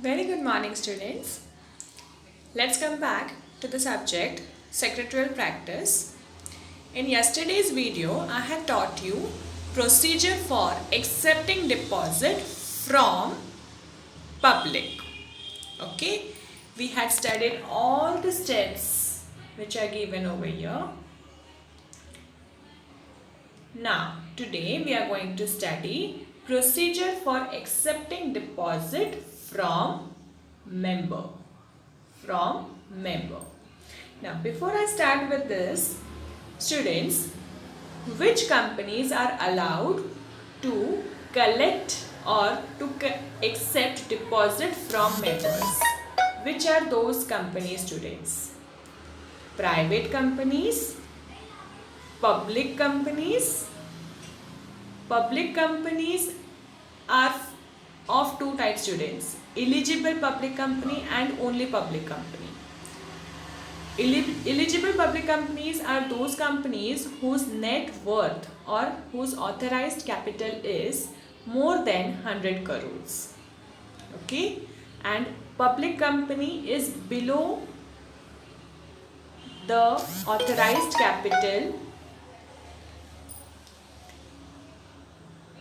Very good morning, students. Let's come back to the subject secretarial practice. In yesterday's video, I had taught you procedure for accepting deposit from public. Okay, we had studied all the steps which are given over here. Now, today we are going to study procedure for accepting deposit from member. Now, before I start with this, students, which companies are allowed to collect or to accept deposit from members? Which are those companies, students? Private companies, public companies. Public companies are of two types, students: eligible public company and only public company. Eligible public companies are those companies whose net worth or whose authorized capital is more than 100 crores. Okay, and public company is below the authorized capital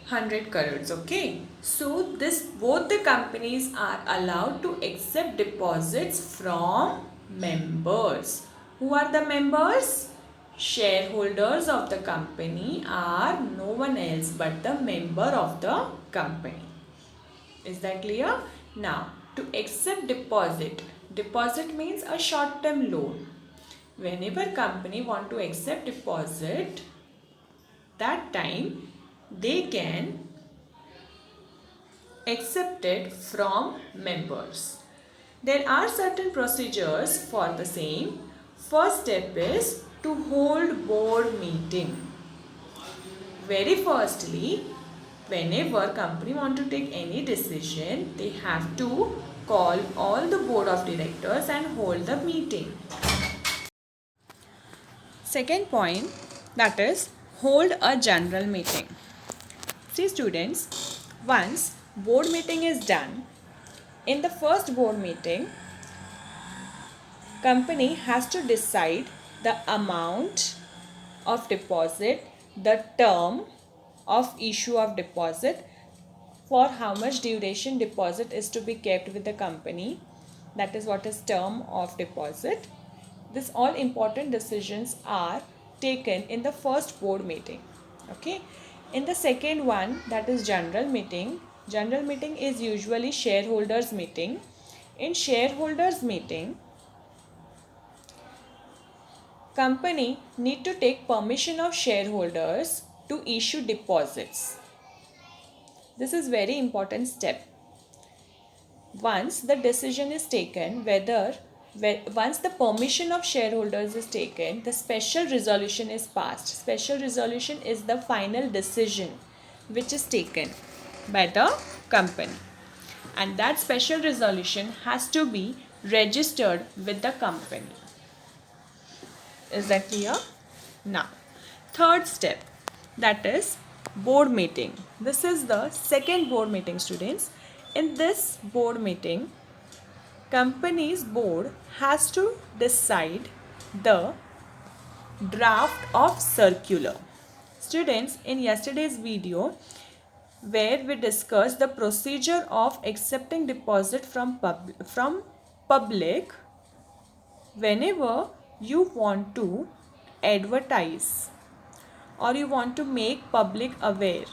100 crores. Okay, so both the companies are allowed to accept deposits from members. Who are the members? Shareholders of the company are no one else but the member of the company. Is that clear? Now, to accept deposit means a short term loan. Whenever company want to accept deposit, that time they can accept it from members. There are certain procedures for the same. First step is to hold board meeting. Very firstly, whenever company want to take any decision, they have to call all the board of directors and hold the meeting. Second point, that is hold a general meeting. See students, once board meeting is done, in the first board meeting, company has to decide the amount of deposit, the term of issue of deposit, for how much duration deposit is to be kept with the company. That is what is term of deposit. This all important decisions are taken in the first board meeting. Okay. In the second one, that is general meeting. General meeting is usually shareholders meeting. In shareholders meeting, company need to take permission of shareholders to issue deposits. This is very important step. Once the decision is taken, once the permission of shareholders is taken, the special resolution is passed. Special resolution is the final decision which is taken by the company, and that special resolution has to be registered with the company. Is that clear? Now, third step, that is board meeting. This is the second board meeting, students. In this board meeting, company's board has to decide the draft of circular. Students, in yesterday's video, where we discussed the procedure of accepting deposit from public, whenever you want to advertise or you want to make public aware,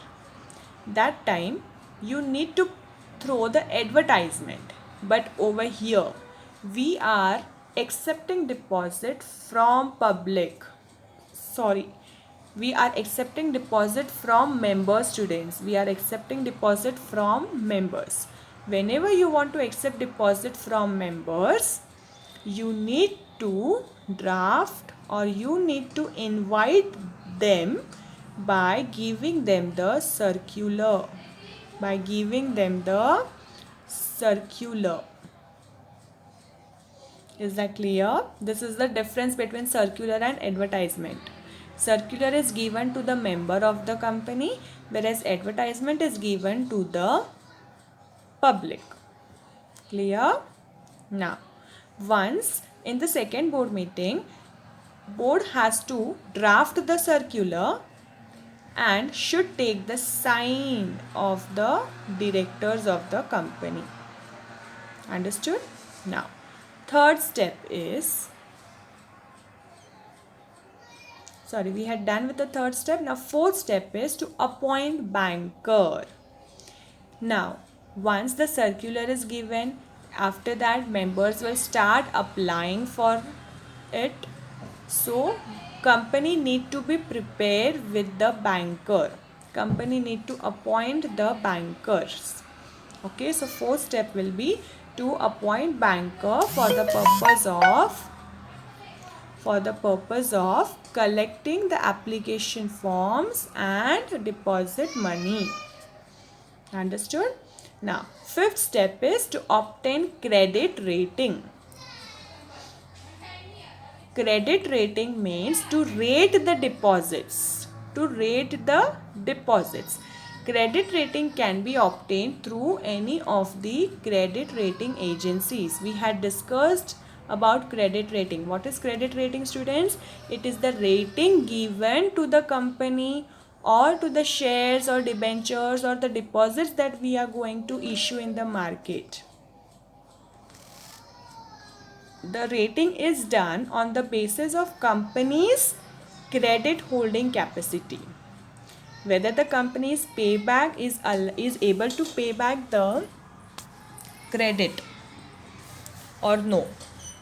that time you need to throw the advertisement. But over here we are accepting deposit from public. Sorry, we are accepting deposit from members, students. We are accepting deposit from members. Whenever you want to accept deposit from members, you need to draft or you need to invite them by giving them the circular. Is that clear? This is the difference between circular and advertisement. Circular is given to the member of the company, whereas advertisement is given to the public. Clear? Now, once in the second board meeting, board has to draft the circular and should take the sign of the directors of the company. Understood? Now, third step is, sorry, we had done with the third step. Now, fourth step is to appoint banker. Now, once the circular is given, after that members will start applying for it. So, company need to be prepared with the banker. Company need to appoint the bankers. Okay, so fourth step will be to appoint banker for the purpose of collecting the application forms and deposit money. Understood? Now, fifth step is to obtain credit rating. Credit rating means to rate the deposits. Credit rating can be obtained through any of the credit rating agencies. We had discussed about credit rating. What is credit rating, students? It is the rating given to the company or to the shares or debentures or the deposits that we are going to issue in the market. The rating is done on the basis of company's credit holding capacity. Whether the company's payback is able to pay back the credit or no.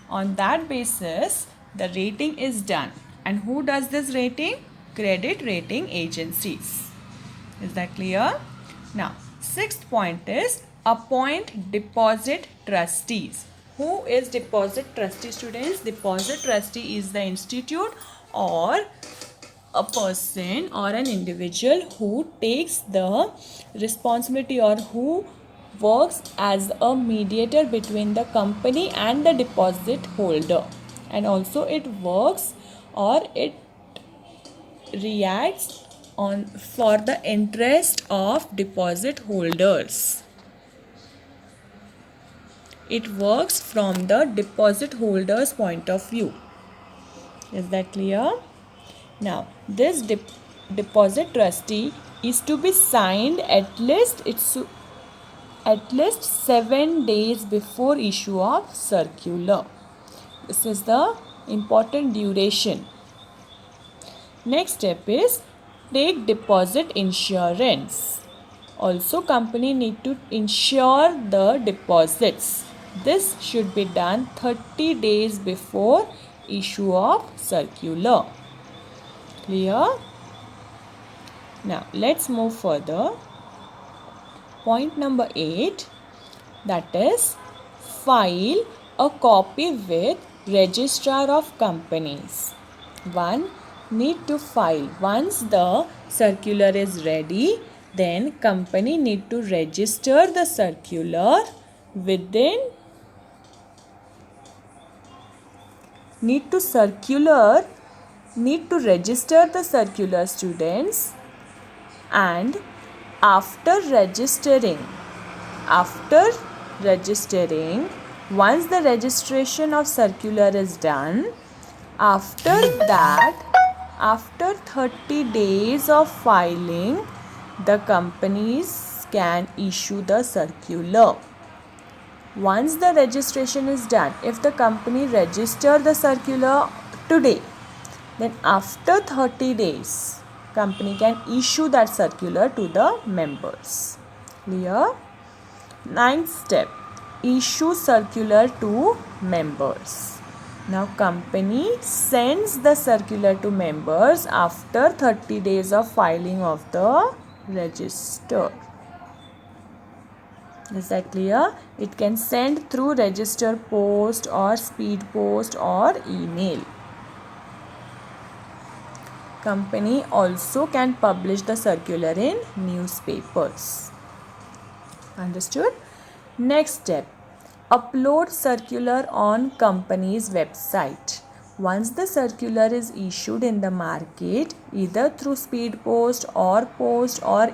On that basis, the rating is done. And who does this rating? Credit rating agencies. Is that clear? Now, sixth point is appoint deposit trustees. Who is deposit trustee, students? Deposit trustee is the institute or a person or an individual who takes the responsibility or who works as a mediator between the company and the deposit holder, and also it works or it reacts on for the interest of deposit holders. It works from the deposit holder's point of view. Is that clear? Now, this deposit trustee is to be signed at least 7 days before issue of circular. This is the important duration. Next step is take deposit insurance. Also, company need to insure the deposits. This should be done 30 days before issue of circular. Clear? Now, let's move further. Point number 8, that is file a copy with registrar of companies. One need to file. Once the circular is ready, then company need to register the circular within need to register the circular, students, and after registering, once the registration of circular is done, after that, after 30 days of filing, the companies can issue the circular. Once the registration is done, if the company register the circular today, then after 30 days, company can issue that circular to the members. Clear? Ninth step, issue circular to members. Now, company sends the circular to members after 30 days of filing of the register. Is that clear? It can send through register post or speed post or email. Company also can publish the circular in newspapers. Understood? Next step, upload circular on company's website. Once the circular is issued in the market, either through speed post or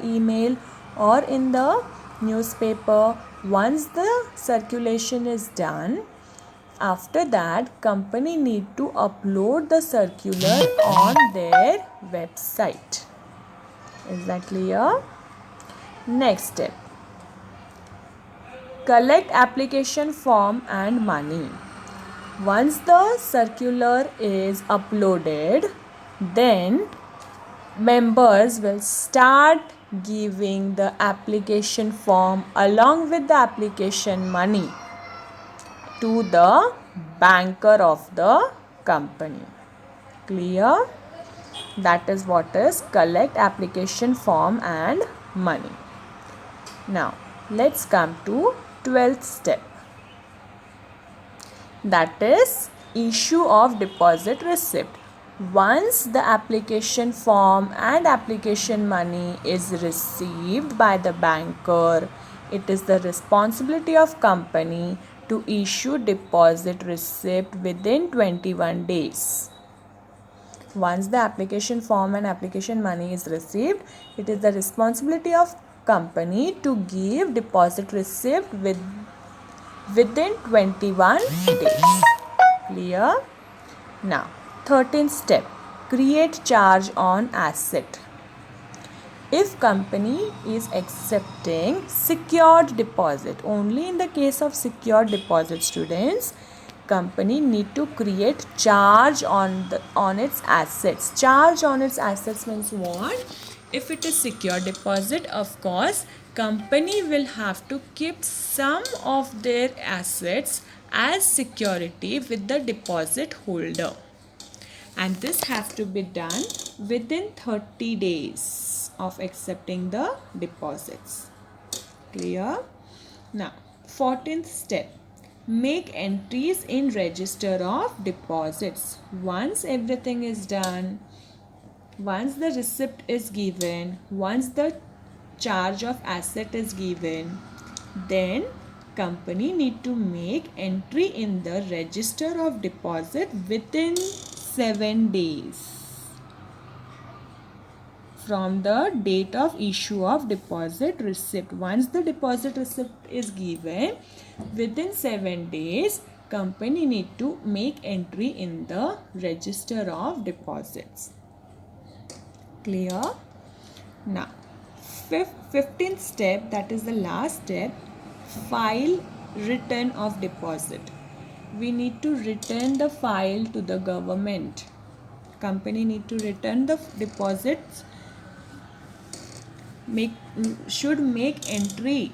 email or in the newspaper, Once the circulation is done, after that company need to upload the circular on their website. Is that clear? Next step. Collect application form and money. Once the circular is uploaded, then members will start giving the application form along with the application money to the banker of the company. Clear? That is what is collect application form and money. Now, let's come to 12th step. That is issue of deposit receipt. Once the application form and application money is received by the banker, it is the responsibility of company to issue deposit receipt within 21 days. Once the application form and application money is received, it is the responsibility of company to give deposit receipt within 21 days. Clear? Now, 13th step. Create charge on asset. If company is accepting secured deposit, only in the case of secured deposit, students, company need to create charge on its assets. Charge on its assets means what? If it is secure deposit, of course, company will have to keep some of their assets as security with the deposit holder. And this has to be done within 30 days of accepting the deposits. Clear? Now, 14th step. Make entries in register of deposits. Once everything is done, once the receipt is given, once the charge of asset is given, then company need to make entry in the register of deposit within 7 days from the date of issue of deposit receipt. Once the deposit receipt is given, within 7 days, company need to make entry in the register of deposits. Clear? Now, 15th step, that is the last step, file return of deposit. We need to return the file to the government. Company need to return the deposits, should make entry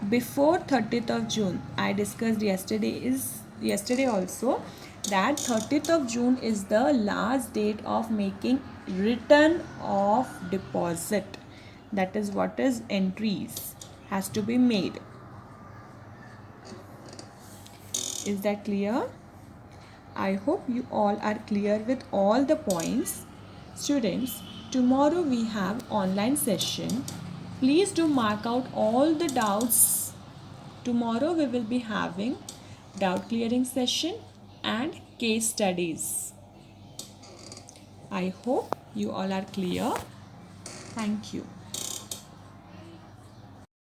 before 30th of June. I discussed yesterday also that 30th of June is the last date of making return of deposit. That is what is entries has to be made. Is that clear? I hope you all are clear with all the points. Students, tomorrow we have online session. Please do mark out all the doubts. Tomorrow we will be having doubt clearing session and case studies. I hope you all are clear. Thank you.